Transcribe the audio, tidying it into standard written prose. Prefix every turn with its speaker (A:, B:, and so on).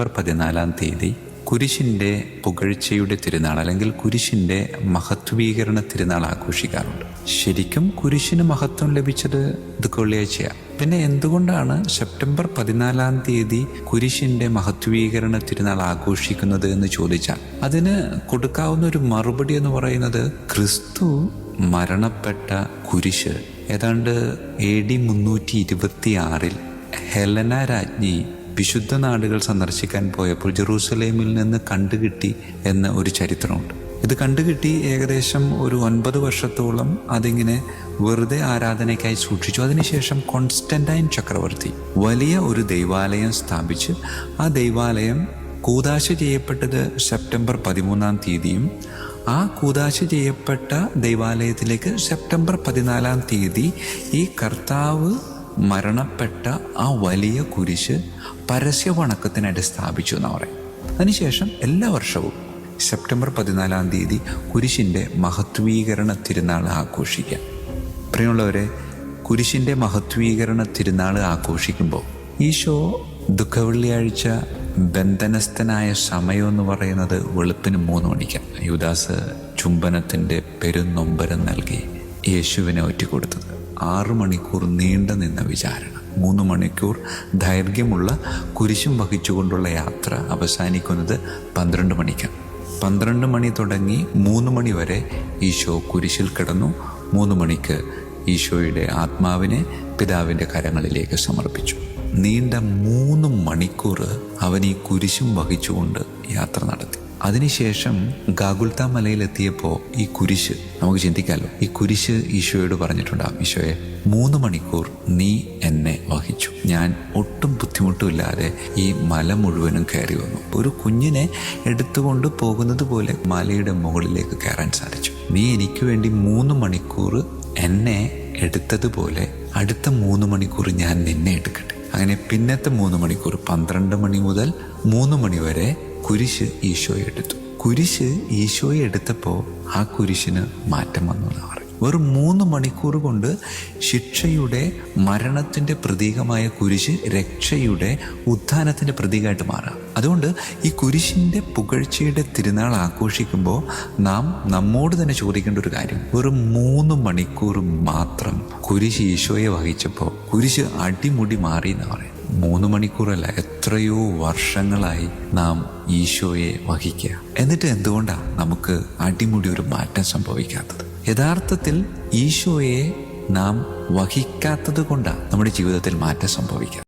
A: 14 കുരിശിൻ്റെ പുകഴ്ചയുടെ തിരുനാൾ അല്ലെങ്കിൽ കുരിശിൻ്റെ മഹത്വീകരണ തിരുനാൾ ആഘോഷിക്കാറുണ്ട്. ശരിക്കും കുരിശിന് മഹത്വം ലഭിച്ചത് വെള്ളിയാഴ്ചയാണ്. പിന്നെ എന്തുകൊണ്ടാണ് സെപ്റ്റംബർ 14 കുരിശിൻ്റെ മഹത്വീകരണ തിരുനാൾ ആഘോഷിക്കുന്നത് എന്ന് ചോദിച്ചാൽ അതിന് കൊടുക്കാവുന്ന ഒരു മറുപടി എന്ന് പറയുന്നത്, ക്രിസ്തു മരണപ്പെട്ട കുരിശ് ഏതാണ്ട് AD 326 ഹെലന രാജ്ഞി വിശുദ്ധ നാടുകൾ സന്ദർശിക്കാൻ പോയപ്പോൾ ജെറൂസലേമിൽ നിന്ന് കണ്ടുകിട്ടി എന്ന ഒരു ചരിത്രമുണ്ട്. ഇത് കണ്ടുകിട്ടി ഏകദേശം ഒരു 9 വർഷത്തോളം അതിങ്ങനെ വെറുതെ ആരാധനയ്ക്കായി സൂക്ഷിച്ചു. അതിനുശേഷം കോൺസ്റ്റന്റൈൻ ചക്രവർത്തി വലിയ ഒരു ദൈവാലയം സ്ഥാപിച്ച് ആ ദൈവാലയം കൂദാശ ചെയ്യപ്പെട്ടത് സെപ്റ്റംബർ 13 ആ കൂദാശ ചെയ്യപ്പെട്ട ദൈവാലയത്തിലേക്ക് സെപ്റ്റംബർ 14 ഈ കർത്താവ് മരണപ്പെട്ട ആ വലിയ കുരിശ് പരസ്യവണക്കത്തിനായിട്ട് സ്ഥാപിച്ചു എന്ന് പറയും. അതിനുശേഷം എല്ലാ വർഷവും സെപ്റ്റംബർ 14 കുരിശിൻ്റെ മഹത്വീകരണ തിരുനാൾ ആഘോഷിക്കാം. പ്രിയമുള്ളവരെ, കുരിശിൻ്റെ മഹത്വീകരണ തിരുനാൾ ആഘോഷിക്കുമ്പോൾ ഈശോ ദുഃഖവെള്ളിയാഴ്ച ബന്ധനസ്ഥനായ സമയം എന്ന് പറയുന്നത് വെളുപ്പിന് 3 മണിക്കാണ്. യൂദാസ് ചുംബനത്തിൻ്റെ പെരുനൊമ്പരം നൽകി യേശുവിനെ ഒറ്റിക്കൊടുത്തത്. 6 മണിക്കൂർ നീണ്ടു നിന്ന വിചാരണ, 3 മണിക്കൂർ ദൈർഘ്യമുള്ള കുരിശും വഹിച്ചുകൊണ്ടുള്ള യാത്ര അവസാനിക്കുന്നത് 12 മണിക്കാണ്. 12 മണി തുടങ്ങി 3 മണി വരെ ഈശോ കുരിശിൽ കിടന്നു. 3 മണിക്ക് ഈശോയുടെ ആത്മാവിനെ പിതാവിൻ്റെ കരങ്ങളിലേക്ക് സമർപ്പിച്ചു. നീണ്ട 3 മണിക്കൂർ അവൻ ഈ കുരിശും വഹിച്ചുകൊണ്ട് യാത്ര നടത്തി. അതിനുശേഷം ഗാഗുൽത്ത മലയിലെത്തിയപ്പോൾ ഈ കുരിശ്, നമുക്ക് ചിന്തിക്കാമല്ലോ, ഈ കുരിശ് ഈശോയോട് പറഞ്ഞിട്ടുണ്ടാകും, ഈശോയെ 3 മണിക്കൂർ നീ എന്നെ വഹിച്ചു, ഞാൻ ഒട്ടും ബുദ്ധിമുട്ടുമില്ലാതെ ഈ മല മുഴുവനും കയറി വന്നു. ഒരു കുഞ്ഞിനെ എടുത്തുകൊണ്ട് പോകുന്നത് പോലെ മലയുടെ മുകളിലേക്ക് കയറാൻ സാധിച്ചു. നീ എനിക്ക് വേണ്ടി 3 മണിക്കൂർ എന്നെ എടുത്തതുപോലെ അടുത്ത 3 മണിക്കൂർ ഞാൻ നിന്നെ എടുക്കട്ടെ. അങ്ങനെ പിന്നത്തെ 3 മണിക്കൂർ 12 മണി മുതൽ 3 മണി വരെ കുരിശ് ഈശോയെ എടുത്തു. കുരിശ് ഈശോയെ എടുത്തപ്പോൾ ആ കുരിശിന് മാറ്റം വന്നു എന്നാണ് പറയും. വെറും 3 മണിക്കൂർ കൊണ്ട് ശിക്ഷയുടെ മരണത്തിൻ്റെ പ്രതീകമായ കുരിശ് രക്ഷയുടെ ഉത്ഥാനത്തിൻ്റെ പ്രതീകമായിട്ട് മാറാം. അതുകൊണ്ട് ഈ കുരിശിൻ്റെ പുകഴ്ചയുടെ തിരുനാൾ ആഘോഷിക്കുമ്പോൾ നാം നമ്മോട് തന്നെ ചോദിക്കേണ്ട ഒരു കാര്യം, വെറും 3 മണിക്കൂർ മാത്രം കുരിശ് ഈശോയെ വഹിച്ചപ്പോൾ കുരിശ് അടിമുടി മാറി എന്ന് പറയും. 3 മണിക്കൂറല്ല, എത്രയോ വർഷങ്ങളായി നാം ഈശോയെ വഹിക്കുക. എന്നിട്ട് എന്തുകൊണ്ടാണ് നമുക്ക് അടിമുടി ഒരു മാറ്റം സംഭവിക്കാത്തത്? യഥാർത്ഥത്തിൽ ഈശോയെ നാം വഹിക്കാത്തത് കൊണ്ടാണ് നമ്മുടെ ജീവിതത്തിൽ മാറ്റം സംഭവിക്കുക.